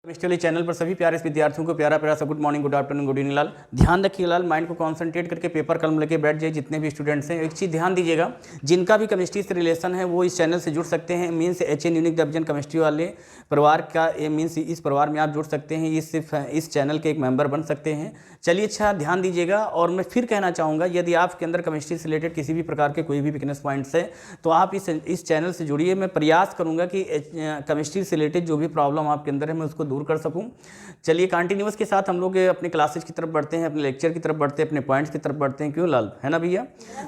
Chemistry channel पर सभी प्यारे विद्यार्थियों को प्यारा प्यारा सा good morning, good afternoon, good evening लाल। ध्यान रखिए लाल, माइंड को कंसंट्रेट करके पेपर कलम लेके बैठ जाइए। जितने भी स्टूडेंट्स हैं एक चीज़ ध्यान दीजिएगा, जिनका भी केमिस्ट्री से रिलेशन है वो इस चैनल से जुड़ सकते हैं। Means HN unique division chemistry वाले परिवार का मीन्स इस परिवार में आप जुड़ सकते हैं, इस चैनल के एक मेंबर बन सकते हैं। चलिए अच्छा ध्यान दीजिएगा। और मैं फिर कहना चाहूँगा, यदि आपके अंदर केमिस्ट्री से रिलेटेड किसी भी प्रकार के कोई भी वीकनेस पॉइंट्स है तो आप इस चैनल से जुड़िए। मैं प्रयास करूँगा कि केमिस्ट्री से रिलेटेड जो भी प्रॉब्लम आपके अंदर है मैं उसको दूर कर सकूँ। चलिए कंटिन्यूअस के साथ हम लोग अपने क्लासेज की तरफ बढ़ते हैं, अपने लेक्चर की तरफ बढ़ते हैं, अपने पॉइंट्स की तरफ बढ़ते हैं। क्यों लाल, है ना भैया?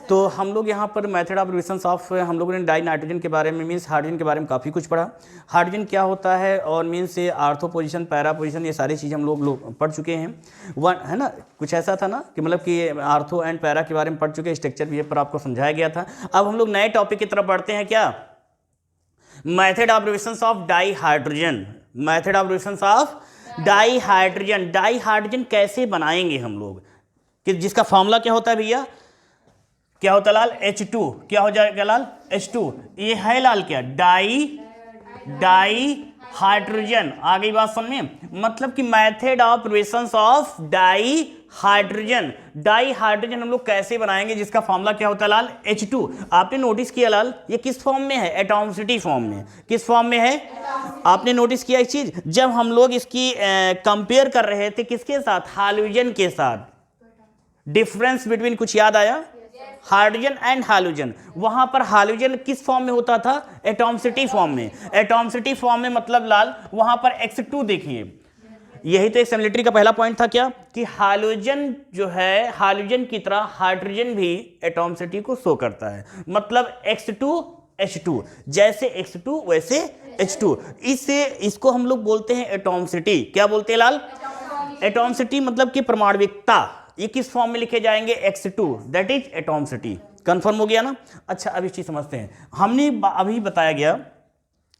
तो हम लोग यहाँ पर मेथड ऑफ रिएक्शंस ऑफ, हम लोगों ने डाई नाइट्रोजन के बारे में मीन्स हाइड्रोजन के बारे में काफ़ी कुछ पढ़ा। हाइड्रोजन क्या होता है और means ortho position, para position, ये सारी चीज़ हम लोग पढ़ चुके हैं। वन है ना, कुछ ऐसा था ना कि मतलब कि आर्थो एंड पैरा के बारे में पढ़ चुके हैं, स्ट्रक्चर भी पर आपको समझाया गया था। अब हम लोग नए टॉपिक की तरफ बढ़ते हैं। क्या? Method of reactions of di hydrogen. Method of reactions of di hydrogen. Di hydrogen कैसे बनाएंगे हम लोग, कि जिसका फॉर्मूला क्या होता है भैया? क्या होता है लाल? H2। क्या हो जाएगा लाल? H2। ये है लाल क्या? Di hydrogen. आ गई बात समझ में? मतलब कि method of reactions of di hydrogen. Di hydrogen हम लोग कैसे बनाएंगे, जिसका फॉर्मूला क्या होता है लाल? H2। आपने नोटिस किया लाल, ये किस फॉर्म में है? एटॉमिसिटी फॉर्म में। किस फॉर्म में है? आपने नोटिस किया एक चीज, जब हम लोग इसकी कंपेयर कर रहे थे किसके साथ? हाइड्रोजन के साथ। डिफरेंस बिटवीन कुछ याद आया? Hydrogen and hydrogen. वहां पर हाइड्रोजन किस फॉर्म में होता था? एटॉमिसिटी फॉर्म में। एटॉमिसिटी फॉर्म में मतलब लाल वहां पर X2 देखिए, यही तो एक सिमिलरिटी का पहला पॉइंट था। क्या? कि हाइड्रोजन जो है, हाइड्रोजन की तरह हाइड्रोजन भी एटॉमिसिटी को शो करता है। मतलब X2 H2, जैसे X2 वैसे H2। इसको हम लोग बोलते हैं एटॉमिसिटी। क्या बोलते हैं लाल? एटॉमिसिटी मतलब कि परमाणविकता। ये किस फॉर्म में लिखे जाएंगे? X2, that is atomicity. Confirm हो गया ना? अच्छा, अब इस चीज समझते हैं। हमने अभी बताया गया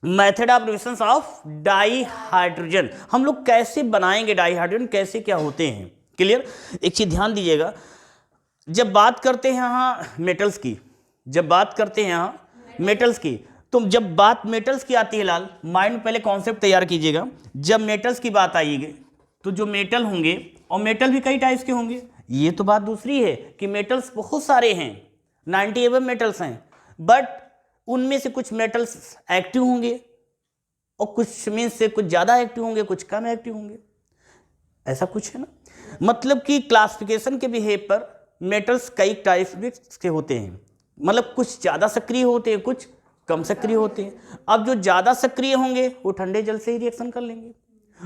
method of reactions of di hydrogen. हम लोग कैसे बनाएंगे डाई हाइड्रोजन, कैसे क्या होते हैं। क्लियर? एक चीज ध्यान दीजिएगा, जब बात करते हैं यहाँ मेटल्स की, जब बात करते हैं यहाँ मेटल्स की, तो जब बात मेटल्स की आती है लाल, माइंड में पहले कॉन्सेप्ट तैयार कीजिएगा। जब मेटल्स की बात आएगी तो जो मेटल होंगे, और मेटल भी कई टाइप्स के होंगे, ये तो बात दूसरी है कि मेटल्स बहुत सारे हैं, 90 एवं मेटल्स हैं, बट उनमें से कुछ मेटल्स एक्टिव होंगे और कुछ मीन्स से कुछ ज़्यादा एक्टिव होंगे, कुछ कम एक्टिव होंगे। ऐसा कुछ है ना, मतलब कि क्लासिफिकेशन के बिहेव पर मेटल्स कई टाइप्स के होते हैं। मतलब कुछ ज़्यादा सक्रिय होते हैं, कुछ कम सक्रिय होते हैं। अब जो ज़्यादा सक्रिय होंगे वो ठंडे जल से ही रिएक्शन कर लेंगे,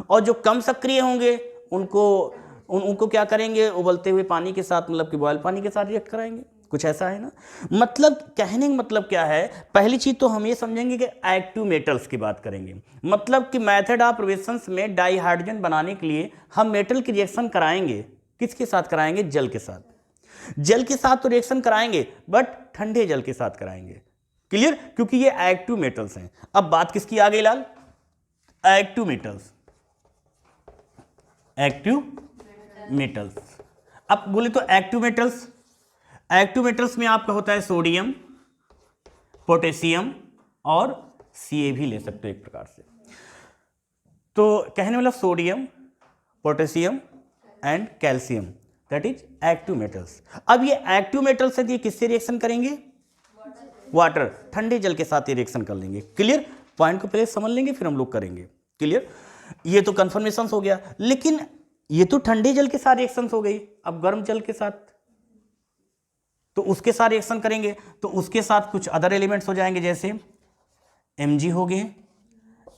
और जो कम सक्रिय होंगे उनको क्या करेंगे? उबलते हुए पानी के साथ, मतलब कि बॉयल पानी के साथ रिएक्ट कराएंगे। कुछ ऐसा है ना। मतलब कहने का मतलब क्या है? पहली चीज तो हम ये समझेंगे कि एक्टिव मेटल्स की बात करेंगे। मतलब कि मेथड ऑफ रिएक्शंस में डाई हाइड्रोजन बनाने के लिए हम मेटल की रिएक्शन कराएंगे। किसके साथ कराएंगे? जल के साथ। जल के साथ तो रिएक्शन कराएंगे, बट ठंडे जल के साथ कराएंगे। क्लियर? क्योंकि ये एक्टिव मेटल्स हैं। अब बात किसकी आ गई लाल? Active metals. Active metals. अब बोले तो एक्टिव मेटल्स, एक्टिव मेटल्स में आपका होता है सोडियम, पोटेशियम और Ca भी ले सकते हो एक प्रकार से। तो कहने वाला sodium, potassium and calcium, that is active metals. अब ये एक्टिव मेटल्स है, ये किससे रिएक्शन करेंगे? वाटर, ठंडे जल के साथ ये रिएक्शन कर लेंगे। क्लियर? पॉइंट को पहले समझ लेंगे फिर हम लोग करेंगे। क्लियर? ये तो कंफर्मेशन हो गया, लेकिन ये तो ठंडे जल के साथ रिएक्शन हो गई। अब गर्म जल के साथ, तो उसके साथ रिएक्शन करेंगे तो उसके साथ कुछ अदर एलिमेंट्स हो जाएंगे, जैसे Mg हो गए,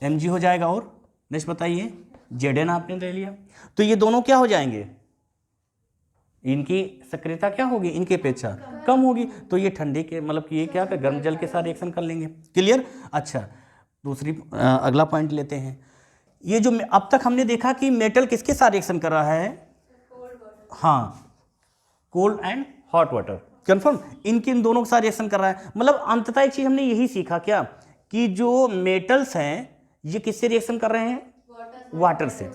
Mg हो जाएगा, और नेक्स्ट बताइए Zn आपने ले लिया। तो ये दोनों क्या हो जाएंगे? इनकी सक्रियता क्या होगी? इनके अपेक्षा कम होगी। तो ये ठंडे के मतलब कि ये क्या कर गर्म जल के साथ रिएक्शन कर लेंगे। क्लियर? अच्छा, दूसरी अगला पॉइंट लेते हैं। ये जो अब तक हमने देखा कि मेटल किसके साथ रिएक्शन कर रहा है? हाँ, cold and hot water. Confirm? इन दोनों के साथ रिएक्शन कर रहा है। मतलब अंततः एक चीज हमने यही सीखा क्या, कि जो मेटल्स हैं ये किससे रिएक्शन कर रहे हैं? वाटर से।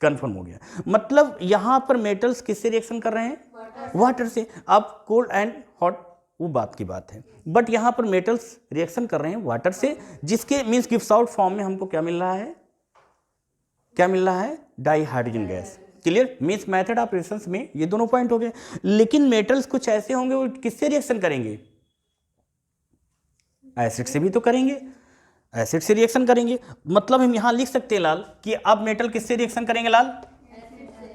कंफर्म हो गया। मतलब यहां पर मेटल्स किससे रिएक्शन कर रहे हैं? वाटर से। अब कोल्ड एंड हॉट वो बात की बात है, बट यहां पर मेटल्स रिएक्शन कर रहे हैं वाटर से, जिसके मींस गिव्स आउट फॉर्म में हमको क्या मिल रहा है? क्या मिल रहा है, di hydrogen gas. Clear, means method of reactions में ये दोनों पॉइंट हो गए। लेकिन मेटल्स कुछ ऐसे होंगे वो किससे रिएक्शन करेंगे, एसिड से भी तो करेंगे, एसिड से रिएक्शन करेंगे। मतलब हम यहां लिख सकते हैं लाल कि अब मेटल किससे रिएक्शन करेंगे लाल,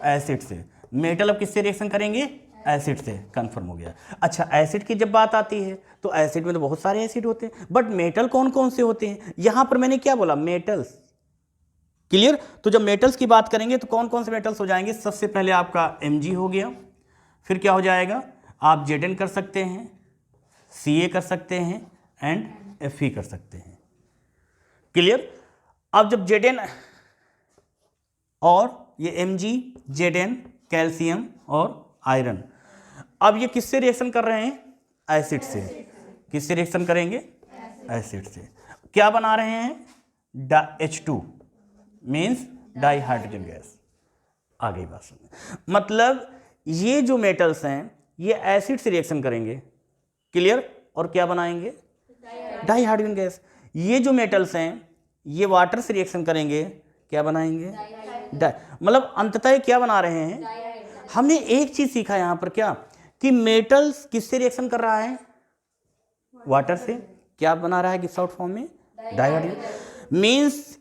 एसिड से। मेटल अब किससे रिएक्शन करेंगे, एसिड से। कंफर्म हो गया। अच्छा, एसिड की जब बात आती है तो एसिड में तो बहुत सारे एसिड होते हैं, बट मेटल कौन कौन से होते हैं, यहां पर मैंने क्या बोला, मेटल्स। क्लियर, तो जब मेटल्स की बात करेंगे तो कौन कौन से मेटल्स हो जाएंगे, सबसे पहले आपका Mg हो गया, फिर क्या हो जाएगा, आप Zn कर सकते हैं, Ca कर सकते हैं एंड Fe कर सकते हैं। क्लियर, अब जब Zn और ये Mg, Zn, कैल्शियम और आयरन, अब ये किससे रिएक्शन कर रहे हैं, एसिड से। किससे रिएक्शन करेंगे, एसिड से। क्या बना रहे हैं, H2 means dihydrogen gas. आ गई बात समझ। मतलब ये जो मेटल्स हैं ये एसिड से रिएक्शन करेंगे, क्लियर, और क्या बनाएंगे, डाई हाइड्रोजन गैस। ये जो मेटल्स हैं ये वाटर से रिएक्शन करेंगे, क्या बनाएंगे, मतलब अंततः क्या बना रहे हैं। हमने एक चीज सीखा यहां पर, क्या कि मेटल्स किससे रिएक्शन कर रहा है, वाटर से। क्या बना रहा है गिब्स आउट फॉर्म में, di hydrogen. Means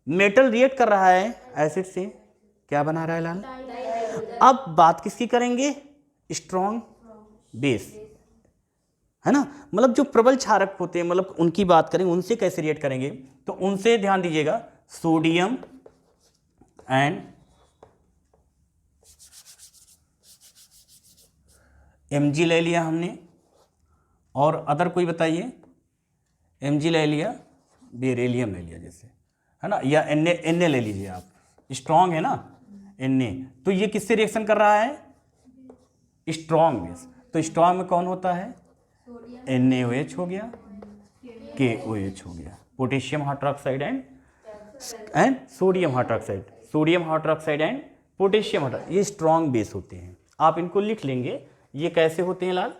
metal react कर रहा है एसिड से, क्या बना रहा है लाल। अब बात किसकी करेंगे, स्ट्रॉन्ग बेस, है ना, मतलब जो प्रबल क्षारक होते हैं, मतलब उनकी बात करेंगे, उनसे कैसे रिएक्ट करेंगे। तो उनसे ध्यान दीजिएगा, सोडियम एंड Mg ले लिया हमने, और अदर कोई बताइए, Mg ले लिया, बेरिलियम ले लिया जैसे, है ना, या Na ले लीजिए आप, स्ट्रॉन्ग है ना Na। तो ये किससे रिएक्शन कर रहा है, स्ट्रॉन्ग बेस। तो स्ट्रॉन्ग में कौन होता है, NaOH हो गया, KOH हो गया, potassium hydroxide and sodium hydroxide, sodium hydroxide and potassium hydroxide, ये स्ट्रॉन्ग बेस होते हैं। आप इनको लिख लेंगे, ये कैसे होते हैं लाल,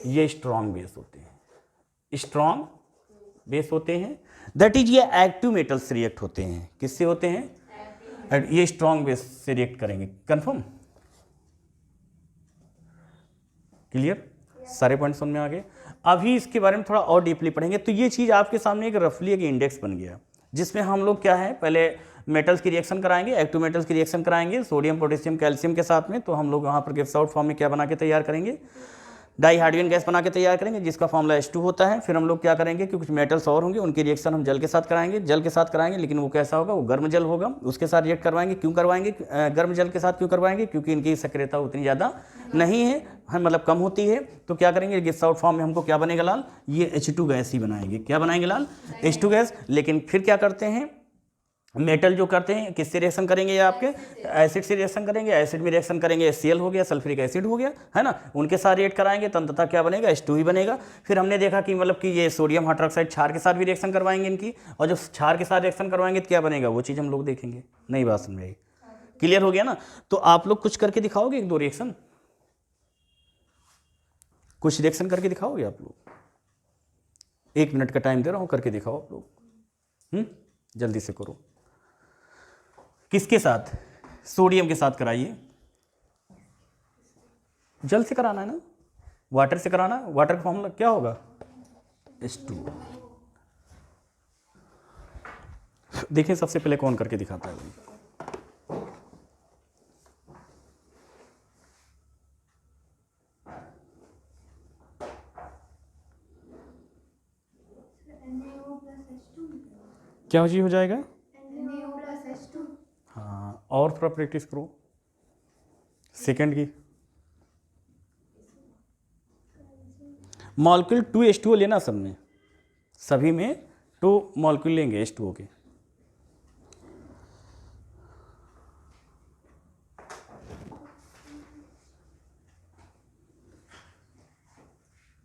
ये स्ट्रॉन्ग बेस होते हैं, स्ट्रॉन्ग बेस होते हैं। दैट इज ये एक्टिव मेटल्स से रिएक्ट होते हैं, किससे होते हैं, ये स्ट्रॉन्ग बेस से रिएक्ट करेंगे। कंफर्म, क्लियर, सारे पॉइंट समझ में आ गए। अभी इसके बारे में थोड़ा और डीपली पढ़ेंगे। तो ये चीज आपके सामने एक रफली एक इंडेक्स बन गया, जिसमें हम लोग क्या है, पहले मेटल्स की रिएक्शन कराएंगे, एक्टिव मेटल्स की रिएक्शन कराएंगे सोडियम, पोटेशियम, कैल्शियम के साथ में। तो हम लोग वहाँ पर गिब्स आउट फॉर्म में क्या बना के तैयार करेंगे, डाई हाइड्रोजन गैस बना के तैयार करेंगे, जिसका फॉर्मूला H2 होता है। फिर हम लोग क्या करेंगे कि कुछ मेटल्स और होंगे, उनकी रिएक्शन हम जल के साथ कराएंगे, जल के साथ कराएंगे, लेकिन वो कैसा होगा, वो गर्म जल होगा, उसके साथ रिएक्ट करवाएंगे। क्यों करवाएंगे, गर्म जल के साथ क्यों करवाएंगे, क्योंकि इनकी सक्रियता उतनी ज़्यादा नहीं है, मतलब कम होती है। तो क्या करेंगे, गिब्स आउट फॉर्म में हमको क्या बनेगा लाल, ये H2 गैस ही बनाएंगे। क्या बनाएंगे लाल, H2 गैस। लेकिन फिर क्या करते हैं, मेटल जो करते हैं किससे रिएक्शन करेंगे, ये आपके एसिड से रिएक्शन करेंगे, एसिड में रिएक्शन करेंगे, HCl हो गया, सल्फ्यूरिक एसिड हो गया, है ना, उनके साथ रिएक्ट कराएंगे तो अंततः क्या बनेगा, H2 ही बनेगा। फिर हमने देखा कि मतलब कि ये सोडियम हाइड्रोक्साइड क्षार के साथ भी रिएक्शन करवाएंगे इनकी, और जब क्षार के साथ रिएक्शन करवाएंगे तो क्या बनेगा, वो चीज़ हम लोग देखेंगे। नई बात समझ आई, क्लियर हो गया ना। तो आप लोग कुछ करके दिखाओगे, एक दो रिएक्शन, कुछ रिएक्शन करके दिखाओगे आप लोग, 1 मिनट का टाइम दे रहा हूँ, करके दिखाओ आप लोग, जल्दी से करो। किसके साथ, सोडियम के साथ कराइए, जल से कराना है ना, वाटर से कराना है। वाटर का फॉर्मूला क्या होगा, H2। देखिए सबसे पहले कौन करके दिखाता है, क्या हो जाएगा, हाँ, और थोड़ा प्रैक्टिस करो सेकंड की। मॉलिक्यूल 2H2O लेना सबने, सभी में 2 मॉलिक्यूल लेंगे H2O के।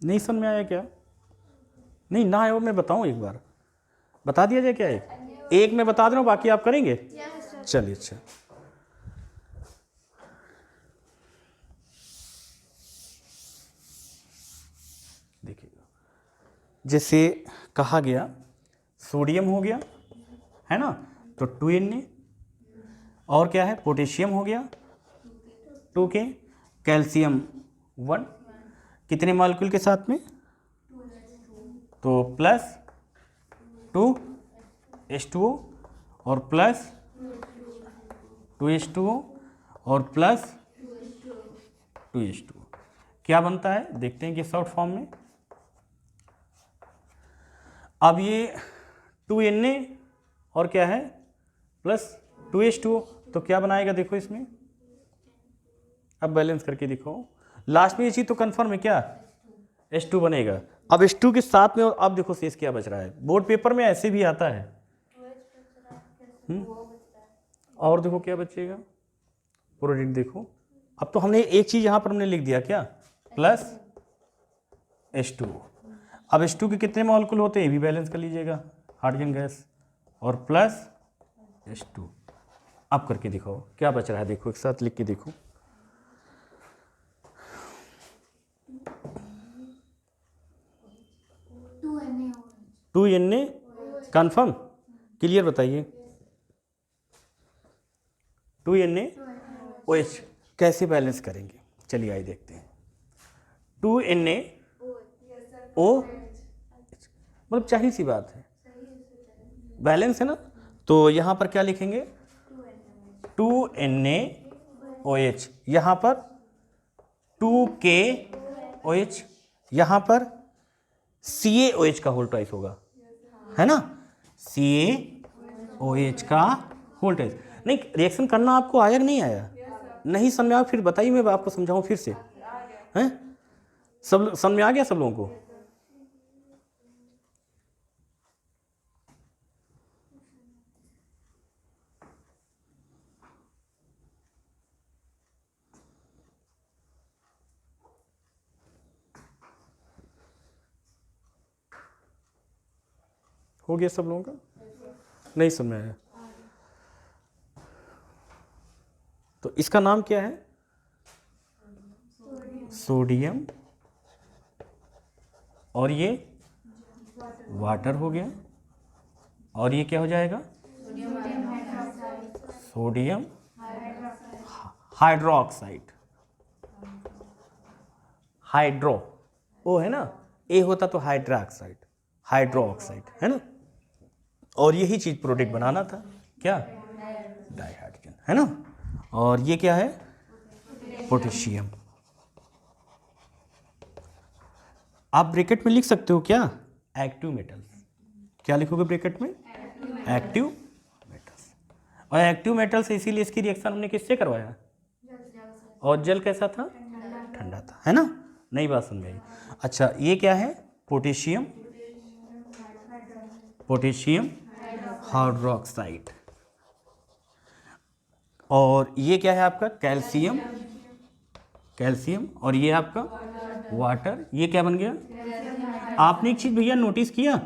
नहीं समझ में आया क्या, नहीं ना आया, मैं बताऊं एक बार, बता दिया जाए क्या, एक मैं बता दे रहा हूँ, बाकी आप करेंगे। चलिए, अच्छा, देखिएगा, जैसे कहा गया सोडियम हो गया, है ना, तो 2Na, और क्या है, पोटेशियम हो गया 2K, कैल्शियम 1, कितने मॉलिक्यूल के साथ में, तो प्लस 2H2O और प्लस 2H2O और प्लस 2H2O, क्या बनता है देखते हैं कि शॉर्ट फॉर्म में। अब ये 2Na और क्या है प्लस 2H2O, तो क्या बनाएगा देखो इसमें, अब बैलेंस करके दिखो, लास्ट में ये चीज तो कंफर्म है क्या, H2 बनेगा। अब H2 के साथ में, और अब देखो शेष क्या बच रहा है, बोर्ड पेपर में ऐसे भी आता है। और देखो क्या बचेगा, प्रोडक्ट देखो, अब तो हमने एक चीज यहां पर हमने लिख दिया क्या, प्लस H2O। अब H2 के कितने मॉलिक्यूल होते हैं ये भी बैलेंस कर लीजिएगा, हाइड्रोजन गैस, और प्लस H2। अब करके दिखाओ क्या बच रहा है, देखो एक साथ लिख के देखो, टू Na कंफर्म, क्लियर बताइए, 2NaOH कैसे बैलेंस करेंगे, चलिए आइए देखते हैं। 2NaO मतलब चाहिए सी बात है, बैलेंस है ना, तो यहां पर क्या लिखेंगे 2NaOH, यहां पर 2KOH, यहां पर CaOH का होल ट्वाइस होगा, है ना, CaOH का होल ट्वाइस। नहीं रिएक्शन करना आपको आया कि नहीं आया, नहीं समझ में आया फिर बताइए, मैं आपको समझाऊं फिर से, हैं सब समझ में आ गया सब लोगों को। हो गया सब लोगों का, नहीं समझ में आया, तो इसका नाम क्या है, सोडियम, और ये वाटर हो गया, और ये क्या हो जाएगा, सोडियम हाइड्रोक्साइड, हाइड्रो ओ है ना, ए होता तो हाइड्रोक्साइड, हाइड्रोक्साइड है ना, और यही चीज प्रोडक्ट बनाना था क्या, डाइहाइड्रोजन, है ना, और ये क्या है पोटेशियम। आप ब्रैकेट में लिख सकते हो क्या, एक्टिव मेटल्स, क्या लिखोगे ब्रैकेट में, एक्टिव मेटल्स, और एक्टिव मेटल्स इसीलिए इसकी रिएक्शन हमने किससे करवाया, और जल कैसा था, ठंडा था, है ना, नई बात समझ आई। अच्छा ये क्या है, पोटेशियम, पोटेशियम हाइड्रोक्साइड, और ये क्या है आपका कैल्शियम, कैल्शियम, और ये आपका वाटर, ये क्या बन गया, आपने एक चीज भैया नोटिस किया,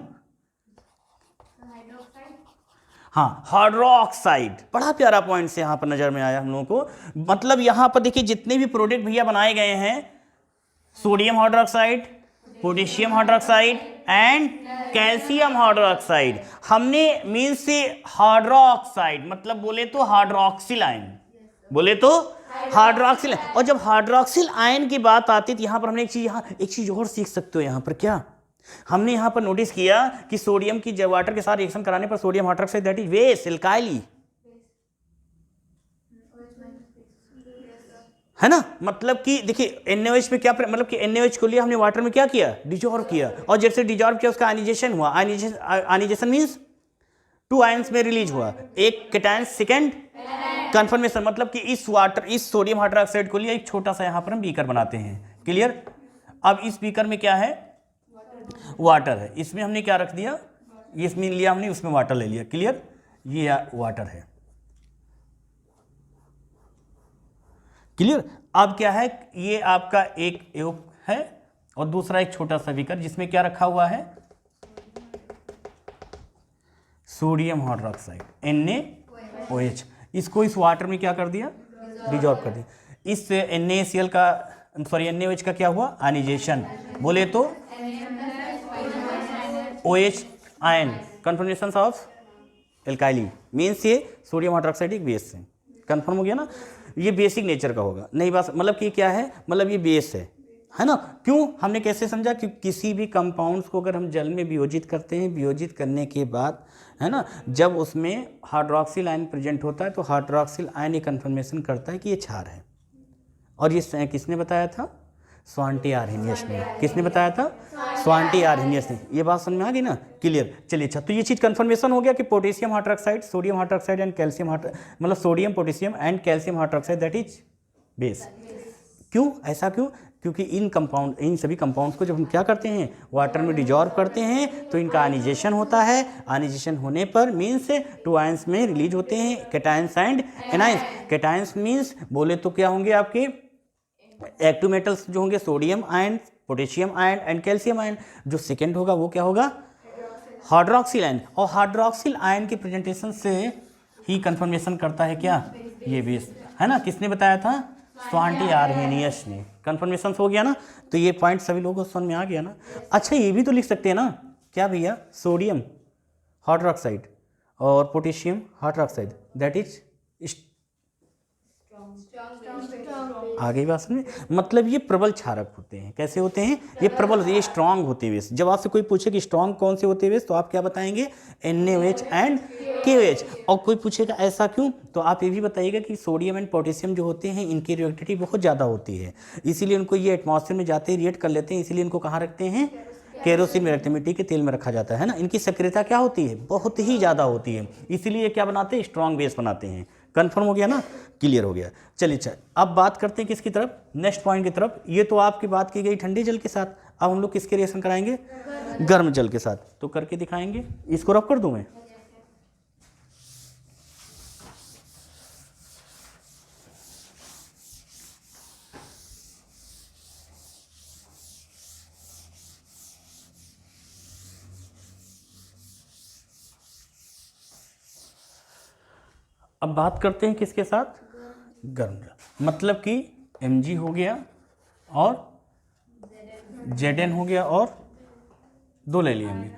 हाँ हाइड्रोक्साइड, बड़ा प्यारा पॉइंट से यहां पर नजर में आया हम लोगों को, मतलब यहां पर देखिए जितने भी प्रोडक्ट भैया बनाए गए हैं, sodium hydroxide, potassium hydroxide and calcium hydroxide, हमने मीन से हाइड्रोक्साइड मतलब बोले तो हाइड्रोक्सिल आयन, बोले तो हाइड्रोक्सिल, और जब हाइड्रोक्सिल आयन की बात आती है तो यहां पर हमने एक चीज और सीख सकते हो, यहां पर क्या हमने यहां पर नोटिस किया कि सोडियम की जब वाटर के साथ रिएक्शन कराने पर sodium hydroxide that is base alkali, है ना, मतलब कि देखिए NaOH में क्या मतलब कि NaOH को लिए हमने वाटर में क्या किया, डिजॉल्व किया, और जैसे डिजॉल्व किया उसका आयनाइजेशन हुआ, आयनाइजेशन मींस 2 आयंस में रिलीज हुआ, एक कैटायन सेकंड कंफर्मेशन, मतलब कि इस सोडियम हाइड्रोक्साइड को लिए एक छोटा सा यहां पर हम बीकर बनाते हैं, क्लियर। अब इस बीकर में क्या है, वाटर है, इसमें हमने क्या रख दिया, इसमें लिया हमने, उसमें वाटर ले लिया, क्लियर, ये वाटर है, क्लियर। अब क्या है, ये आपका एक एओप है और दूसरा एक छोटा सा बीकर जिसमें क्या रखा हुआ है, सोडियम हाइड्रोक्साइड NaOH, इसको इस वाटर में क्या कर दिया, डिजॉल्व कर दिया, इस NaCl का सॉरी NaOH का क्या हुआ, आयनाइजेशन, बोले तो OH ion, confirmation of alkali, means ये सोडियम हाइड्रोक्साइड एक बेस है। कंफर्म हो गया ना, ये बेसिक नेचर का होगा। नई बात मतलब कि क्या है, मतलब ये बेस है ना। क्यों, हमने कैसे समझा कि किसी भी कंपाउंड्स को अगर हम जल में वियोजित करते हैं, वियोजित करने के बाद है ना, जब उसमें हाइड्रोक्सिल आयन प्रेजेंट होता है तो हाइड्रोक्सिल आयन ये कन्फर्मेशन करता है कि ये क्षार है। और ये किसने बताया था, स्वांटी आर्हेनियस ने। किसने बताया था, स्वांटी आर्हेनियस ने। ये बात समझ में आ गई ना, क्लियर। चलिए अच्छा, तो ये चीज़ कन्फर्मेशन हो गया कि potassium hydroxide, sodium hydroxide and calcium मतलब sodium potassium and calcium hydroxide that is base. क्यों, ऐसा क्यों, क्योंकि इन सभी कंपाउंड्स को जब हम क्या करते हैं, वाटर में डिजॉल्व करते हैं तो इनका आयनाइजेशन होता है। आयनाइजेशन होने पर मीन्स टू आयंस में रिलीज होते हैं cations and anions. Cations means बोले तो क्या होंगे आपके एक्टिव मेटल्स जो होंगे, sodium ion, potassium ion and calcium ion. जो सेकेंड होगा वो क्या होगा, हाइड्रोक्सिल आयन। और हाइड्रोक्सिल आयन के प्रेजेंटेशन से ही कंफर्मेशन करता है क्या, ये बेस है ना। किसने बताया था, स्वांटी आर्हेनियस ने। कंफर्मेशन हो गया ना, तो ये पॉइंट सभी लोगों को समझ में आ गया ना। अच्छा, ये भी तो लिख सकते हैं ना, क्या भैया, सोडियम हाइड्रोक्साइड और पोटेशियम हाइड्रोक्साइड दैट इज आ गई बात समझ। मतलब ये प्रबल क्षारक होते हैं। कैसे होते हैं, ये प्रबल, ये स्ट्रांग होते हैं। जब आपसे कोई पूछे कि स्ट्रांग कौन से होते हैं तो आप क्या बताएंगे, NaOH एंड KOH। और कोई पूछेगा ऐसा क्यों, तो आप ये भी बताइएगा कि सोडियम एंड पोटेशियम जो होते हैं इनकी रिएक्टिविटी बहुत ज़्यादा होती है, इसीलिए उनको ये एटमॉस्फेयर में जाते ही रिएक्ट कर लेते हैं, इसीलिए इनको कहाँ रखते हैं, केरोसिन में रखते हैं, मिट्टी के तेल में रखा जाता है ना। इनकी सक्रियता क्या होती है, बहुत ही ज़्यादा होती है, इसीलिए क्या बनाते हैं, स्ट्रांग बेस बनाते हैं। कंफर्म हो गया ना, क्लियर हो गया। चलिए अच्छा, अब बात करते हैं किसकी तरफ, नेक्स्ट पॉइंट की तरफ। ये तो आपकी बात की गई ठंडे जल के साथ, अब हम लोग किसके रिएक्शन कराएंगे, गर्म जल के साथ। तो करके दिखाएंगे, इसको रब कर दूं मैं। अब बात करते हैं किसके साथ, गर्म जल। मतलब कि Mg हो गया और Zn हो गया और दो ले लिए हमने,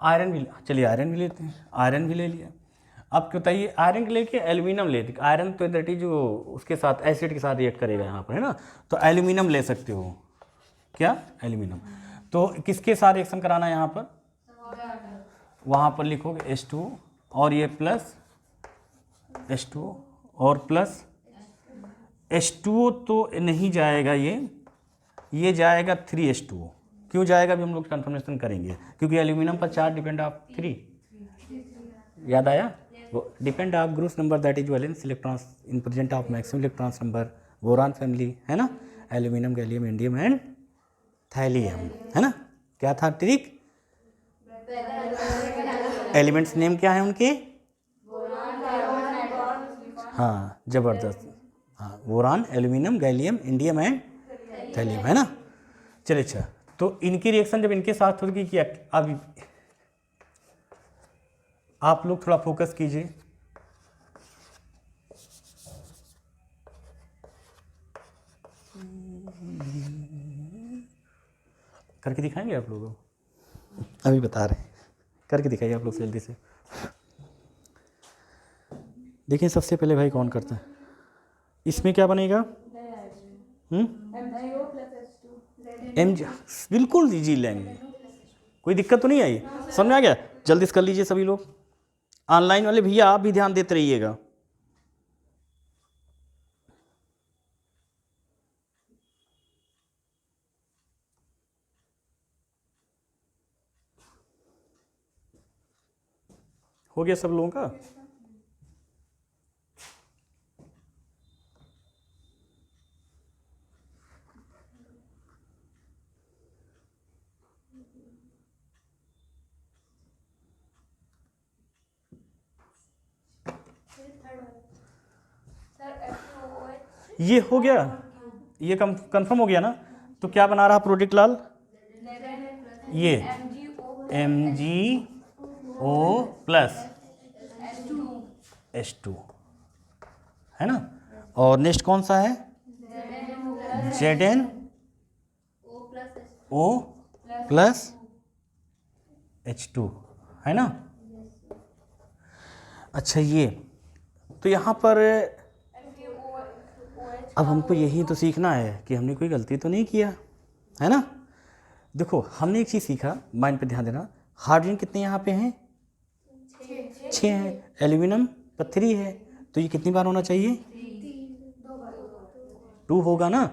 आयरन भी, चलिए आयरन भी लेते हैं, आयरन भी ले लिया। अब क्या बताइए, आयरन लेके एल्यूमिनियम लेते, आयरन तो दैट इज जो उसके साथ एसिड के साथ रिएक्ट करेगा यहाँ पर, है ना। तो एल्यूमिनियम ले सकते हो, क्या, एल्यूमिनियम। तो किसके साथ रिएक्शन कराना है यहाँ पर, वहाँ पर लिखोगे H2 और ये प्लस H2 और प्लस H2O तो नहीं जाएगा, ये जाएगा 3H2O। क्यों जाएगा अभी हम लोग कंफर्मेशन करेंगे, क्योंकि एल्यूमिनियम पर चार्ज डिपेंड ऑफ 3, याद आया, वो depend of group number that is valence electrons in present of maximum electrons number, boron family, है ना। Aluminium, gallium, indium and thallium, है ना। क्या था ट्रिक, एलिमेंट्स नेम क्या है उनके, हाँ जबरदस्त, हाँ boron, aluminium, gallium, indium and thallium, है ना। चलिए अच्छा, तो इनकी रिएक्शन जब इनके साथ होगी क्या, अब आप लोग थोड़ा फोकस कीजिए, करके दिखाएंगे आप लोगों को, अभी बता रहे हैं, करके दिखाइए आप लोग जल्दी से। देखिए सबसे पहले भाई कौन करता है, इसमें क्या बनेगा, Mg, बिल्कुल जी लेंगे, कोई दिक्कत तो नहीं आई, समझ में आ गया। जल्दी से कर लीजिए सभी लोग, ऑनलाइन वाले भैया आप भी ध्यान देते रहिएगा। हो गया सब लोगों का, ये हो गया, ये कंफर्म हो गया ना। तो क्या बना रहा प्रोडक्ट लाल, ये MgO प्लस H2, है ना। और नेक्स्ट कौन सा है, ZnO प्लस H2, है ना। अच्छा ये तो यहाँ पर अब हमको यही तो सीखना है कि हमने कोई गलती तो नहीं किया है ना। देखो हमने एक चीज़ सीखा, माइंड पे ध्यान देना, हाइड्रोजन कितने यहाँ पे हैं? 6 हैं। एल्यूमिनियम पर 3 है, तो ये कितनी बार होना चाहिए? 2 होगा ना,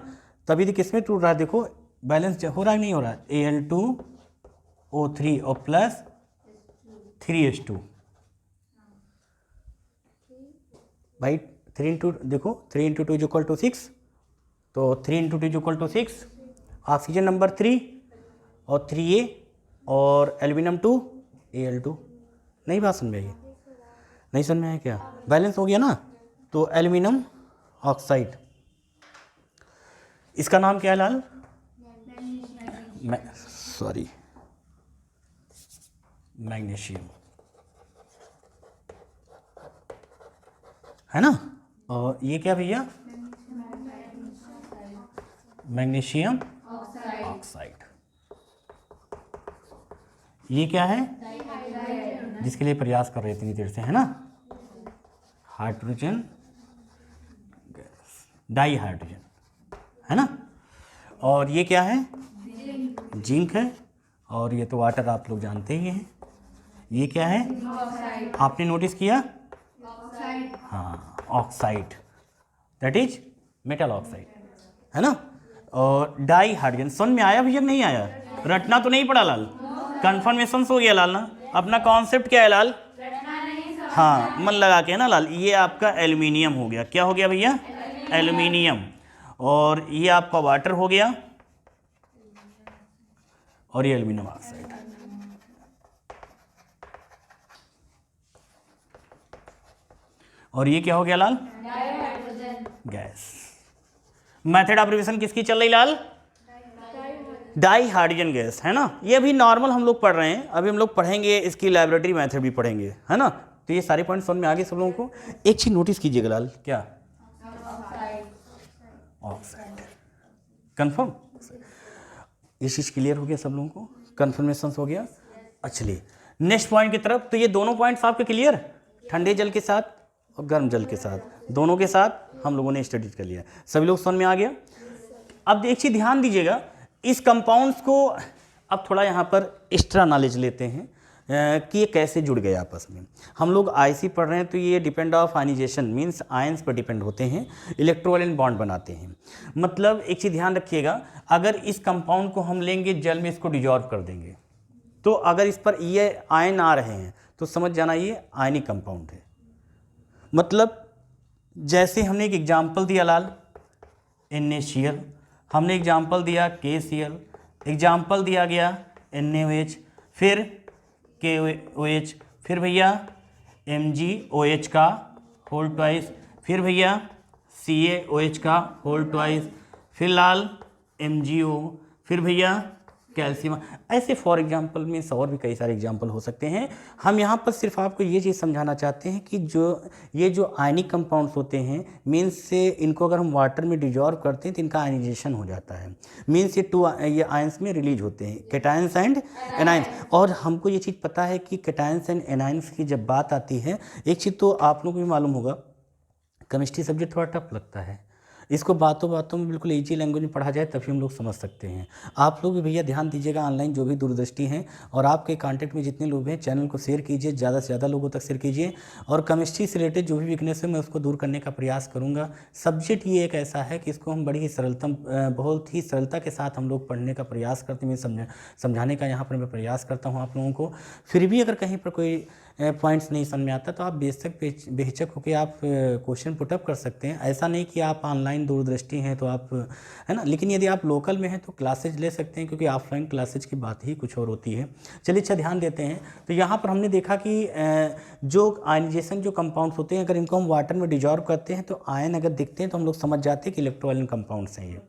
तभी तो किसमें टूट रहा है, देखो बैलेंस हो रहा है नहीं हो रहा है, Al2O3 और प्लस 3H2 भाई 3 इंटू देखो 3 इंटू 2 इज इक्वल टू 6, तो 3 into 2 is equal to 6, oxygen number 3 और 3A और एल्यूमिनियम 2 Al2। नहीं बात समझ में आई? नहीं समझ में आया क्या? बैलेंस हो गया ना, तो एल्यूमिनियम ऑक्साइड, इसका नाम क्या है लाल? सॉरी मैग्नीशियम है ना। और ये क्या भैया? Magnesium oxide. ये क्या है? जिसके लिए प्रयास कर रहे थे इतनी देर से, है ना, हाइड्रोजन गैस, डाई हाइड्रोजन, है ना। और ये क्या है? जिंक है। और ये तो वाटर आप लोग जानते ही हैं। ये क्या है? आपने नोटिस किया? हाँ, oxide, that is metal oxide, है ना। और डाई हाइड्रोजन समझ में आया भैया? नहीं आया? रटना तो नहीं पड़ा लाल? कन्फर्मेशन हो गया लाल ना। अपना कॉन्सेप्ट क्या है लाल? हाँ, मन लगा के, है ना लाल। ये आपका एल्यूमिनियम हो गया, क्या हो गया भैया? एल्यूमिनियम। और ये आपका वाटर हो गया, और ये एल्यूमिनियम ऑक्साइड। और ये क्या हो गया लाल? गैस। मेथड ऑफ रिएक्शन किसकी चल रही लाल? डाई हाइड्रोजन गैस, है ना। ये अभी नॉर्मल हम लोग पढ़ रहे हैं, अभी हम लोग पढ़ेंगे इसकी लैबोरेटरी मेथड भी पढ़ेंगे, है ना। तो ये सारे पॉइंट समझ में आ गए सब लोगों को। एक चीज नोटिस कीजिएगा लाल, क्या? ऑक्साइड। कंफर्म? ये चीज क्लियर हो गया सब लोगों को? कंफर्मेशन हो गया। चलिए नेक्स्ट पॉइंट की तरफ। तो ये दोनों पॉइंट्स आपके क्लियर, ठंडे जल के साथ और गर्म जल के साथ, दोनों के साथ हम लोगों ने स्टडी कर लिया। सभी लोग समझ में आ गया? अब एक चीज ध्यान दीजिएगा, इस कंपाउंड्स को अब थोड़ा यहाँ पर एक्स्ट्रा नॉलेज लेते हैं कि ये कैसे जुड़ गए आपस में। हम लोग आईसी पढ़ रहे हैं, तो ये depend of ionisation, means ions पर डिपेंड होते हैं, इलेक्ट्रोवैलेंट बॉन्ड बनाते हैं। मतलब एक चीज़ ध्यान रखिएगा, अगर इस कंपाउंड को हम लेंगे जल में, इसको डिजॉल्व कर देंगे, तो अगर इस पर ये आयन आ रहे हैं तो समझ जाना ये आयनिक कंपाउंड है। मतलब जैसे हमने एक एग्जाम्पल दिया लाल, NaCl, हमने एग्जाम्पल दिया KCl, एग्जाम्पल दिया गया NaOH, फिर KOH, फिर भैया MgOH का होल ट्वाइस, फिर भैया CaOH का होल ट्वाइस, फिर लाल MgO, फिर भैया कैल्शियम। ऐसे फॉर एग्जांपल में और भी कई सारे एग्जांपल हो सकते हैं। हम यहाँ पर सिर्फ आपको ये चीज़ समझाना चाहते हैं कि ये जो आयनिक कंपाउंड्स होते हैं, मीन्स से इनको अगर हम वाटर में डिजॉल्व करते हैं तो इनका आयनाइजेशन हो जाता है, मीन्स ये आयंस में रिलीज होते हैं, कैटायंस एंड एनायंस। और हमको ये चीज़ पता है कि कैटायंस एंड एनायंस की जब बात आती है, एक चीज़ तो आप लोगों को भी मालूम होगा, केमिस्ट्री सब्जेक्ट थोड़ा टफ लगता है, इसको बातों बातों में बिल्कुल इजी लैंग्वेज में पढ़ा जाए तभी हम लोग समझ सकते हैं। आप लोग भी भैया ध्यान दीजिएगा, ऑनलाइन जो भी दूरदृष्टि हैं और आपके कांटेक्ट में जितने लोग हैं, चैनल को शेयर कीजिए, ज़्यादा से ज़्यादा लोगों तक शेयर कीजिए। और केमिस्ट्री से रिलेटेड जो भी वीकनेस है मैं उसको दूर करने का प्रयास करूँगा। सब्जेक्ट ये एक ऐसा है कि इसको हम बड़ी ही बहुत ही सरलता के साथ हम लोग पढ़ने का प्रयास करते हैं, समझाने का यहाँ पर मैं प्रयास करता हूँ आप लोगों को। फिर भी अगर कहीं पर कोई पॉइंट्स नहीं समझ में आता तो आप बेहिचक होकर आप क्वेश्चन पुटअप कर सकते हैं। ऐसा नहीं कि आप ऑनलाइन दूरदृष्टि हैं तो आप, है ना, लेकिन यदि आप लोकल में हैं तो क्लासेज ले सकते हैं, क्योंकि ऑफलाइन क्लासेज की बात ही कुछ और होती है। चलिए अच्छा ध्यान देते हैं। तो यहाँ पर हमने देखा कि जो आयनाइजेशन जो कंपाउंड्स होते हैं, अगर इनको हम वाटर में डिजॉल्व करते हैं तो आयन अगर दिखते हैं तो हम लोग समझ जाते हैं कि इलेक्ट्रोवैलेंट कंपाउंड्स हैं। ये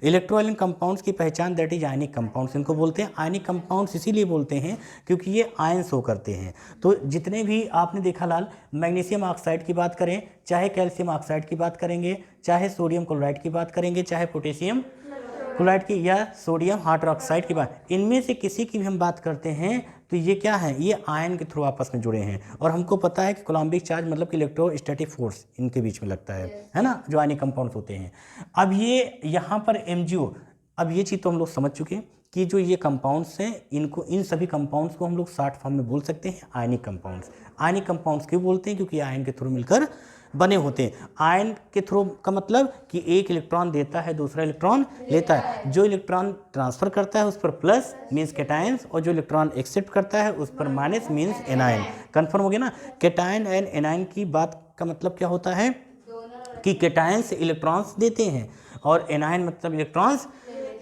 इलेक्ट्रोवैलेंट कंपाउंड्स की पहचान दैट इज आयनिक कंपाउंड्स, इनको बोलते हैं आयनिक कंपाउंड्स। इसीलिए बोलते हैं क्योंकि ये आयन शो करते हैं। तो जितने भी आपने देखा लाल, मैग्नीशियम ऑक्साइड की बात करें, चाहे कैल्शियम ऑक्साइड की बात करेंगे, चाहे सोडियम क्लोराइड की बात करेंगे, चाहे पोटेशियम क्लोराइड की या सोडियम हाइड्रोक्साइड की बात, इनमें से किसी की भी हम बात करते हैं तो ये क्या है, ये आयन के थ्रू आपस में जुड़े हैं। और हमको पता है कि कोलम्बिक चार्ज मतलब कि इलेक्ट्रोस्टैटिक फोर्स इनके बीच में लगता है ना, जो आयनिक कंपाउंड्स होते हैं। अब ये यहाँ पर MgO, अब ये चीज़ तो हम लोग समझ चुके हैं कि जो ये कंपाउंड्स हैं, इनको, इन सभी कंपाउंड्स को हम लोग शॉर्ट फॉर्म में बोल सकते हैं आयनिक कंपाउंड्स। आयनिक कंपाउंड्स क्यों बोलते हैं, क्योंकि आयन के थ्रू मिलकर बने होते हैं। आयन के थ्रू का मतलब कि एक इलेक्ट्रॉन देता है, दूसरा इलेक्ट्रॉन लेता है। जो इलेक्ट्रॉन ट्रांसफर करता है उस पर प्लस मीन्स कैटायंस, और जो इलेक्ट्रॉन एक्सेप्ट करता है उस पर माइनस मीन्स एनायन। कन्फर्म हो गया ना। कैटायन एंड एनायन की बात का मतलब क्या होता है कि कैटायंस इलेक्ट्रॉन्स देते हैं और एनायन मतलब इलेक्ट्रॉन्स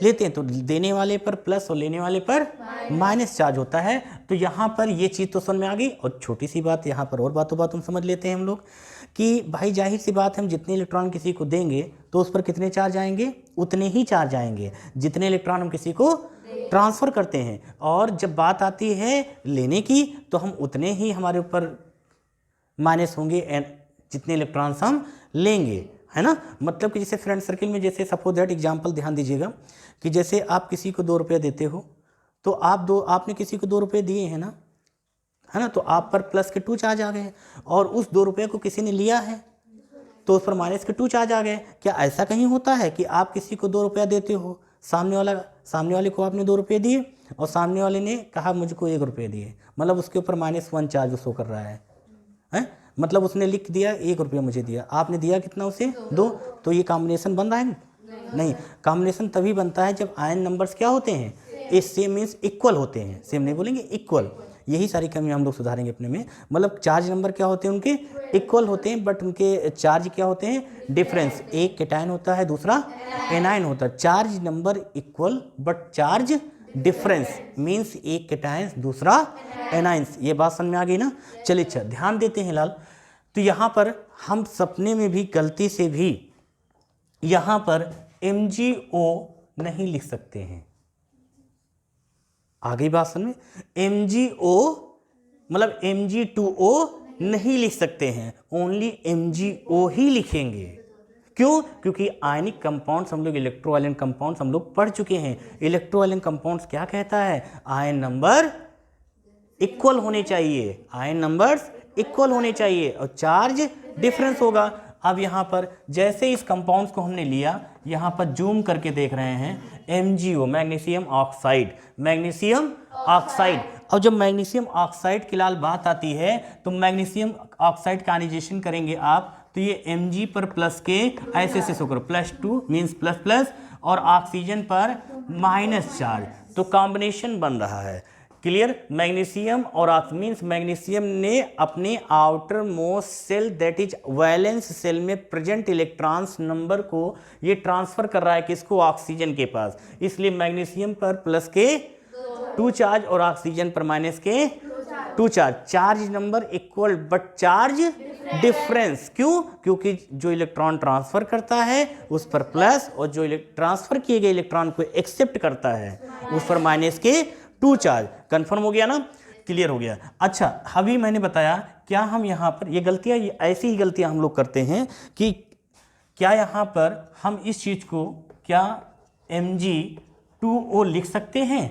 लेते हैं। तो देने वाले पर प्लस और लेने वाले पर माइनस चार्ज होता है। तो यहाँ पर ये चीज़ तो समझ में आ गई। और छोटी सी बात यहाँ पर और बातों बात हम समझ लेते हैं हम लोग कि भाई जाहिर सी बात है, हम जितने इलेक्ट्रॉन किसी को देंगे तो उस पर कितने चार्ज आएंगे, उतने ही चार्ज आएंगे जितने इलेक्ट्रॉन हम किसी को ट्रांसफ़र करते हैं। और जब बात आती है लेने की तो हम उतने ही हमारे ऊपर माइनस होंगे जितने इलेक्ट्रॉन्स हम लेंगे, है ना। मतलब कि जैसे फ्रेंड सर्किल में, जैसे सपोज दैट एग्जांपल ध्यान दीजिएगा कि जैसे आप किसी को 2 रुपये देते हो, तो आपने किसी को 2 रुपये दिए हैं ना, है ना, तो आप पर प्लस के 2 चार्ज आ गए। और उस 2 रुपये को किसी ने लिया है तो उस पर माइनस के 2 चार्ज आ गए। क्या ऐसा कहीं होता है कि आप किसी को 2 रुपया देते हो, सामने वाले को आपने 2 रुपये दिए और सामने वाले ने कहा मुझको 1 रुपये दिए, मतलब उसके ऊपर -1 चार्ज शो कर रहा है? मतलब उसने लिख दिया 1 रुपया मुझे दिया, आपने दिया कितना उसे 2, तो ये कॉम्बिनेशन बन रहा है? नहीं। कॉम्बिनेशन तभी बनता है जब आयन नंबर्स क्या होते हैं, ए सेम मीन्स इक्वल होते हैं। सेम नहीं बोलेंगे, इक्वल। यही सारी कमियां हम लोग सुधारेंगे अपने में। मतलब चार्ज नंबर क्या होते हैं उनके, इक्वल होते हैं, बट उनके चार्ज क्या होते हैं, डिफरेंस। एक कैटायन होता है, दूसरा एनायन होता है। Charge number equal but charge difference means एक कैटायंस दूसरा एनायंस। ये बात समझ में आ गई ना। चलिए अच्छा ध्यान देते हैं लाल। तो यहाँ पर हम सपने में भी गलती से भी यहाँ पर MgO नहीं लिख सकते हैं। आ गई बात समझ में। MgO मतलब Mg2O नहीं लिख सकते हैं, ओनली MgO ही लिखेंगे। क्यों? क्योंकि आयनिक कंपाउंड्स हम लोग, इलेक्ट्रोआयनिक कंपाउंड्स हम लोग पढ़ चुके हैं। इलेक्ट्रोआयनिक कंपाउंड्स क्या कहता है, आयन नंबर इक्वल होने चाहिए, आयन नंबर्स इक्वल होने चाहिए और चार्ज डिफरेंस होगा। अब यहाँ पर जैसे इस कंपाउंड्स को हमने लिया, यहाँ पर जूम करके देख रहे हैं MgO magnesium oxide, magnesium oxide. और जब मैग्नीशियम ऑक्साइड की लाल बात आती है तो मैग्नीशियम ऑक्साइड का आयनाइजेशन करेंगे आप, तो ये Mg पर प्लस के ऐसे शो करो, +2 मीन्स प्लस प्लस, और ऑक्सीजन पर माइनस चार्ज, तो कॉम्बिनेशन बन रहा है। क्लियर। मैग्नीशियम और मीन्स मैग्नीशियम ने अपने outermost shell that is valence shell में प्रेजेंट इलेक्ट्रॉन्स नंबर को ये ट्रांसफर कर रहा है किसको, ऑक्सीजन के पास। इसलिए मैग्नीशियम पर प्लस के 2 चार्ज और ऑक्सीजन पर माइनस के 2 charge. Charge number equal but charge difference. क्यों? क्योंकि जो इलेक्ट्रॉन ट्रांसफर करता है उस पर प्लस, और जो ट्रांसफर किए गए इलेक्ट्रॉन को एक्सेप्ट करता है उस पर माइनस के 2 चार्ज। कंफर्म हो गया ना, क्लियर हो गया। अच्छा अभी मैंने बताया क्या हम यहाँ पर ये गलतियाँ, ऐसी ही गलतियाँ हम लोग करते हैं कि क्या यहाँ पर हम इस चीज़ को क्या Mg2O लिख सकते हैं?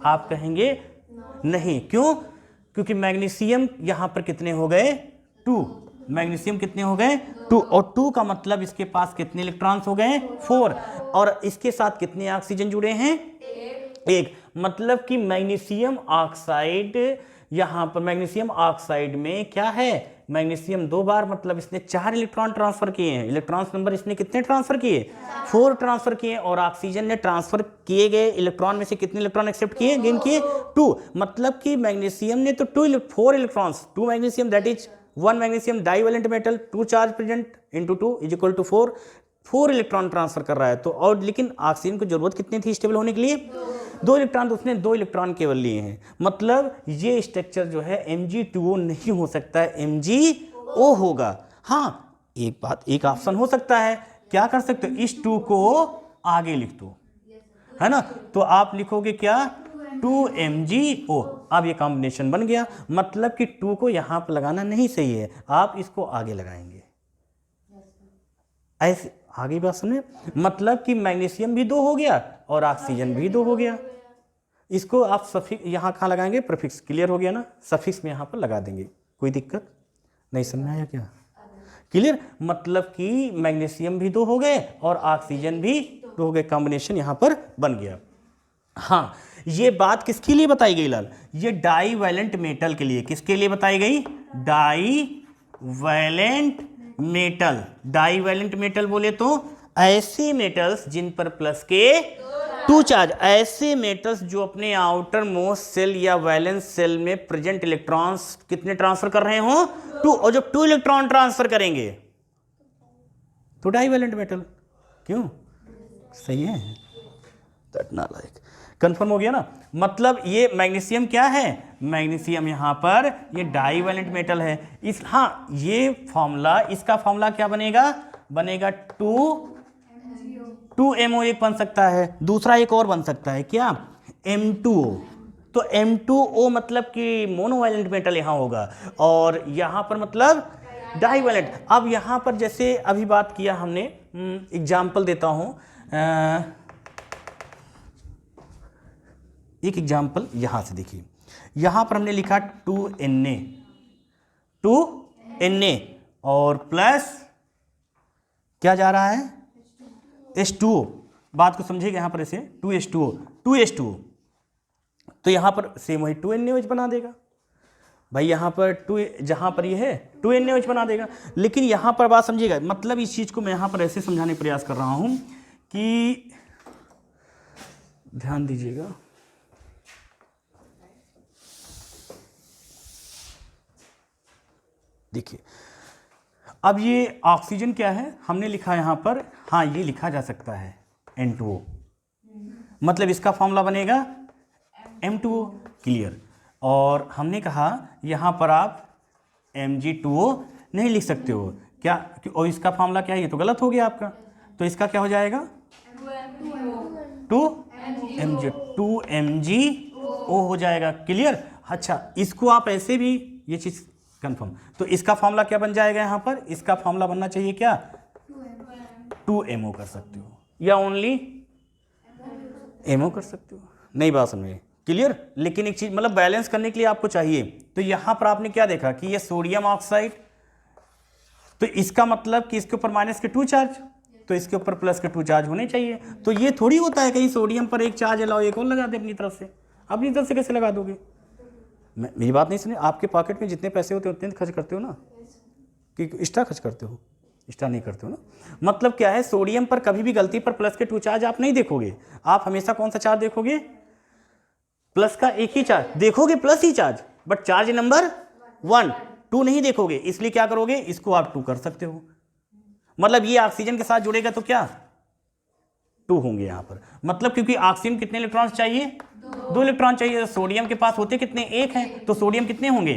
आप कहेंगे नहीं। क्यों? क्योंकि मैग्नीशियम यहाँ पर कितने हो गए, 2। मैग्नीशियम कितने हो गए, 2, और 2 का मतलब इसके पास कितने इलेक्ट्रॉन्स हो गए, 4, और इसके साथ कितने ऑक्सीजन जुड़े हैं, 1। मतलब कि मैग्नीशियम ऑक्साइड, यहाँ पर मैग्नीशियम ऑक्साइड में क्या है, मैग्नीशियम 2 बार, मतलब इसने 4 इलेक्ट्रॉन ट्रांसफर किए हैं। इलेक्ट्रॉन्स नंबर इसने कितने ट्रांसफर किए, 4 ट्रांसफर किए, और ऑक्सीजन ने ट्रांसफर किए गए इलेक्ट्रॉन में से कितने इलेक्ट्रॉन एक्सेप्ट किए, गेन किए, 2। मतलब कि मैग्नीशियम ने तो 4 electrons, 2 magnesium that is 1 magnesium divalent metal, 2 charge present into 2 is equal to 4 electron transfer कर रहा है। तो और लेकिन ऑक्सीजन को जरूरत कितनी थी स्टेबल होने के लिए, 2 इलेक्ट्रॉन, तो उसने 2 इलेक्ट्रॉन केवल लिए हैं। मतलब ये स्ट्रक्चर जो है Mg2O नहीं हो सकता है, MgO होगा। हाँ एक बात, एक ऑप्शन हो सकता है, क्या कर सकते हो, इस 2 को आगे लिख दो, है ना, तो आप लिखोगे क्या, 2MgO। अब ये कॉम्बिनेशन बन गया। मतलब कि 2 को यहाँ पर लगाना नहीं सही है, आप इसको आगे लगाएंगे, ऐसे आगे बात सुने। मतलब कि मैग्नीशियम भी 2 हो गया और ऑक्सीजन भी 2 हो गया। इसको आप सफिक्स यहाँ कहाँ लगाएंगे, प्रीफिक्स, क्लियर हो गया ना, सफिक्स में यहाँ पर लगा देंगे, कोई दिक्कत नहीं, समझ आया क्या, क्लियर। मतलब कि मैग्नीशियम भी 2 हो गए और ऑक्सीजन भी 2 हो गए, कॉम्बिनेशन यहाँ पर बन गया। हाँ, ये बात किसके लिए बताई गई लाल, ये डाई वैलेंट मेटल के लिए, किसके लिए बताई गई, divalent metal. Divalent metal बोले तो ऐसे मेटल्स जिन पर प्लस के 2 चार्ज, ऐसे मेटल्स जो अपने आउटर मोस्ट सेल या वैलेंस सेल में प्रेजेंट इलेक्ट्रॉन्स कितने ट्रांसफर कर रहे हो, 2, और जब 2 इलेक्ट्रॉन ट्रांसफर करेंगे तो डाई वैलेंट मेटल, क्यों, सही है, दैट नालायक, कंफर्म हो गया ना। मतलब ये मैग्नीशियम क्या है, मैग्नीशियम यहाँ पर ये डाई वैलेंट मेटल है। इस, हाँ, ये फॉर्मूला, इसका फॉर्मूला क्या बनेगा, बनेगा 2MO एक बन सकता है, दूसरा एक और बन सकता है क्या, M2O। तो M2O मतलब कि मोनोवैलेंट मेटल यहाँ होगा, और यहाँ पर मतलब डाईवैलेंट। अब यहाँ पर जैसे अभी बात किया हमने, एग्जाम्पल देता हूँ, एक एग्जाम्पल यहाँ से देखिए, यहाँ पर हमने लिखा 2Na और प्लस क्या जा रहा है, H2O। बात को समझिएगा यहाँ पर, ऐसे 2H2O, तो यहाँ पर सेम वही 2NaOH बना देगा भाई, यहाँ पर 2, जहाँ पर ये है 2NaOH बना देगा। लेकिन यहाँ पर बात समझिएगा, मतलब इस चीज़ को मैं यहाँ पर ऐसे समझाने का प्रयास कर रहा हूँ कि ध्यान दीजिएगा, देखिए अब ये ऑक्सीजन क्या है, हमने लिखा यहाँ पर, हाँ ये लिखा जा सकता है N2O, मतलब इसका फॉर्मूला बनेगा M2O, क्लियर। और हमने कहा यहाँ पर आप Mg2O नहीं लिख सकते हो क्या, और इसका फॉर्मूला क्या है, ये तो गलत हो गया आपका, तो इसका क्या हो जाएगा 2MgO हो जाएगा, क्लियर। अच्छा, इसको आप ऐसे भी, ये चीज़ कंफर्म, तो इसका फॉर्मूला क्या बन जाएगा, यहाँ पर इसका फॉर्मूला बनना चाहिए क्या, 2MO कर सकते हो, या ओनली MO कर सकते हो, नई बात समझे, क्लियर। लेकिन एक चीज, मतलब बैलेंस करने के लिए आपको चाहिए, तो यहां पर आपने क्या देखा कि ये सोडियम ऑक्साइड, तो इसका मतलब कि इसके ऊपर माइनस के 2 चार्ज, तो इसके ऊपर प्लस के 2 चार्ज होने चाहिए। तो ये थोड़ी होता है कहीं सोडियम पर एक चार्ज लाओ, एक और लगा दे अपनी तरफ से, अपनी तरफ से कैसे लगा दोगे, मेरी बात नहीं सुनी, आपके पॉकेट में जितने पैसे होते हैं उतने खर्च करते हो ना, कि एक्स्ट्रा खर्च करते हो, एक्स्ट्रा नहीं करते हो ना। मतलब क्या है, सोडियम पर कभी भी गलती पर प्लस के 2 चार्ज आप नहीं देखोगे, आप हमेशा कौन सा चार्ज देखोगे, प्लस का एक ही चार्ज देखोगे, plus he charge, but charge number 1, 2 नहीं देखोगे। इसलिए क्या करोगे, इसको आप 2 कर सकते हो, मतलब ये ऑक्सीजन के साथ जुड़ेगा तो क्या 2 होंगे यहाँ पर, मतलब क्योंकि ऑक्सीजन कितने इलेक्ट्रॉन्स चाहिए, 2 इलेक्ट्रॉन चाहिए, सोडियम के पास होते कितने, 1 हैं, तो सोडियम कितने होंगे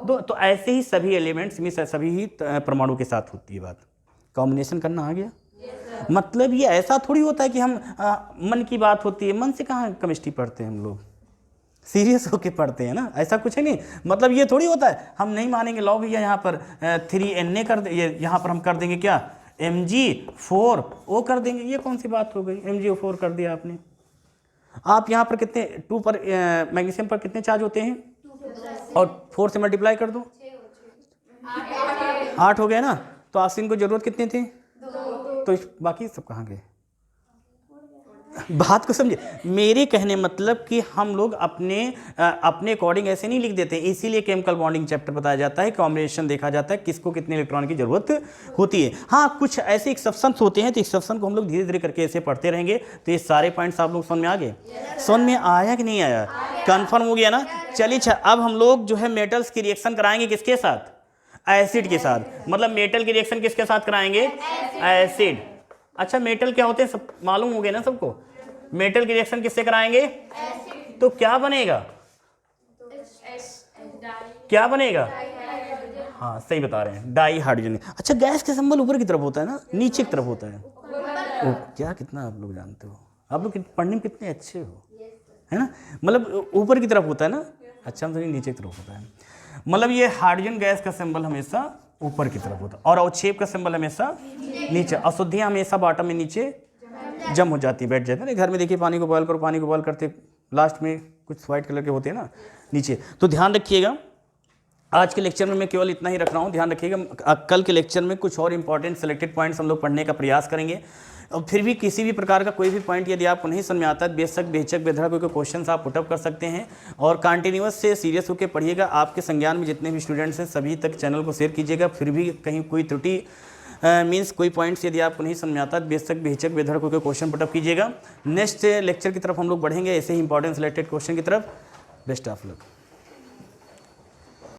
2। तो ऐसे ही सभी एलिमेंट्स में, सभी ही परमाणु के साथ होती है बात, कॉम्बिनेशन करना आ गया। मतलब ये ऐसा थोड़ी होता है कि हम मन की बात होती है, मन से कहाँ केमिस्ट्री पढ़ते हैं हम लोग, सीरियस होके पढ़ते हैं ना, ऐसा कुछ है नहीं। मतलब ये थोड़ी होता है हम नहीं मानेंगे, लो भैया यहाँ पर 3Na कर दे, यहाँ पर हम कर देंगे क्या Mg4O कर देंगे, ये कौन सी बात हो गई, Mg4 कर दिया आपने। आप यहाँ पर कितने 2 पर मैग्नीशियम पर कितने चार्ज होते हैं, और 4 से मल्टीप्लाई कर दो, 8 हो गया ना। तो ऑक्सीजन को जरूरत कितने थे, तो बाकी सब कहाँ गए, बात को समझे। मेरे कहने मतलब कि हम लोग अपने अकॉर्डिंग ऐसे नहीं लिख देते, इसीलिए केमिकल बॉन्डिंग चैप्टर बताया जाता है, कॉम्बिनेशन देखा जाता है, किसको कितने इलेक्ट्रॉन की जरूरत होती है। हाँ, कुछ ऐसे एक्सेप्शंस होते हैं, तो एक्सेप्शन को हम लोग धीरे धीरे करके ऐसे पढ़ते रहेंगे। तो ये सारे पॉइंट्स आप लोग समझ में आ गए, समझ में आया कि नहीं आया, कन्फर्म हो गया ना। चलिए अब हम लोग जो है मेटल्स की रिएक्शन कराएंगे किसके साथ, एसिड के साथ। मतलब मेटल की रिएक्शन किसके साथ कराएंगे, एसिड। अच्छा, मेटल क्या होते हैं सब मालूम हो गया ना सबको, मेटल की रिएक्शन किससे कराएंगे, तो क्या बनेगा, क्या बनेगा, हाँ सही बता रहे हैं, डाई हाइड्रोजन। अच्छा, गैस का सिंबल ऊपर की तरफ होता है ना, नीचे की तरफ होता है, ओ क्या, कितना आप लोग जानते हो, आप लोग पढ़ने में कितने अच्छे हो, है ना। मतलब ऊपर की तरफ होता है ना, अच्छा हम नीचे की तरफ होता है। मतलब ये हाइड्रोजन गैस का सिंबल हमेशा ऊपर की तरफ होता है, और अवक्षेप का सिंबल हमेशा नीचे। अशुद्धियाँ हमेशा बॉटम में नीचे जम हो जाती है, बैठ जाती है ना। घर में देखिए, पानी को बॉयल करो, पानी को बॉयल करते लास्ट में कुछ व्हाइट कलर के होते हैं ना नीचे, तो ध्यान रखिएगा। आज के लेक्चर में मैं केवल इतना ही रख रहा हूँ, ध्यान रखिएगा। कल के लेक्चर में कुछ और इंपॉर्टेंट सेलेक्टेड पॉइंट्स हम लोग पढ़ने का प्रयास करेंगे। और फिर भी किसी भी प्रकार का कोई भी पॉइंट यदि आपको नहीं समझ में आता है, बेशक बेचक बेधड़क कोई क्वेश्चन आप पुटअप कर सकते हैं और कंटिन्यूअस से सीरियस होकर पढ़िएगा। आपके संज्ञान में जितने भी स्टूडेंट्स हैं सभी तक चैनल को शेयर कीजिएगा। फिर भी कहीं कोई त्रुटि मीन्स कोई पॉइंट्स यदि आपको नहीं समझ में आता, बेशक बेचक बेधड़क कोई क्वेश्चन पुटअप कीजिएगा। नेक्स्ट लेक्चर की तरफ हम लोग बढ़ेंगे ऐसे ही इंपॉर्टेंट सिलेक्टेड क्वेश्चन की तरफ। Best of luck.